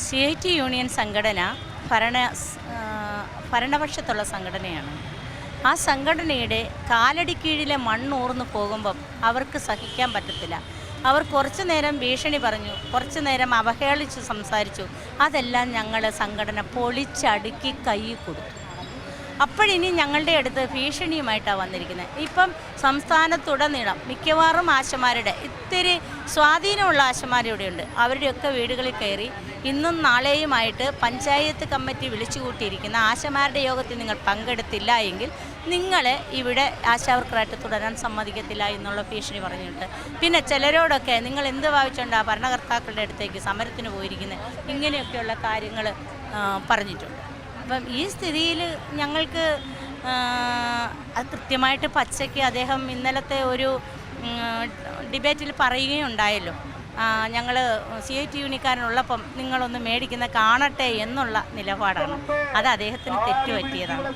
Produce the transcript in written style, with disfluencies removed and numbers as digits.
CIT union സംഘടന ഭരണപക്ഷത്തുള്ള സംഘടനയാണ്. ആ സംഘടനയുടെ കാലടി കീഴിലെ മണ്ണൂർന്നു പോകുമ്പം അവർക്ക് സഹിക്കാൻ പറ്റത്തില്ല. അവർ കുറച്ചു നേരം ഭീഷണി പറഞ്ഞു, കുറച്ചു നേരം അവഹേളിച്ച് സംസാരിച്ചു. അതെല്ലാം ഞങ്ങൾ സംഘടന പൊളിച്ചടുക്കി കൈ കൊടുത്തു. അപ്പോഴിനി ഞങ്ങളുടെ അടുത്ത് ഭീഷണിയുമായിട്ടാണ് വന്നിരിക്കുന്നത്. ഇപ്പം സംസ്ഥാനത്തുടനീളം മിക്കവാറും ആശമാരുടെ ഇത്തിരി സ്വാധീനമുള്ള ആശമാരിവിടെയുണ്ട്. അവരുടെയൊക്കെ വീടുകളിൽ കയറി ഇന്നും നാളെയുമായിട്ട് പഞ്ചായത്ത് കമ്മിറ്റി വിളിച്ചു കൂട്ടിയിരിക്കുന്ന ആശമാരുടെ യോഗത്തിൽ നിങ്ങൾ പങ്കെടുത്തില്ല എങ്കിൽ നിങ്ങൾ ഇവിടെ ആശാവർക്കറായിട്ട് തുടരാൻ സമ്മതിക്കത്തില്ല എന്നുള്ള ഭീഷണി പറഞ്ഞിട്ടുണ്ട്. പിന്നെ ചിലരോടൊക്കെ നിങ്ങൾ എന്ത് ഭാവിച്ചുകൊണ്ട് ആ ഭരണകർത്താക്കളുടെ അടുത്തേക്ക് സമരത്തിന് പോയിരിക്കുന്നത്, ഇങ്ങനെയൊക്കെയുള്ള കാര്യങ്ങൾ പറഞ്ഞിട്ടുണ്ട്. അപ്പം ഈ സ്ഥിതിയിൽ ഞങ്ങൾക്ക് അത് കൃത്യമായിട്ട് പച്ചയ്ക്ക് അദ്ദേഹം ഇന്നലത്തെ ഒരു ഡിബേറ്റിൽ പറയുകയുണ്ടായല്ലോ, ഞങ്ങൾ CIT യൂണിക്കാരനുള്ളപ്പം നിങ്ങളൊന്ന് മേടിക്കുന്ന കാണട്ടെ എന്നുള്ള നിലപാടാണ്. അത് അദ്ദേഹത്തിന് തെറ്റുപറ്റിയതാണ്.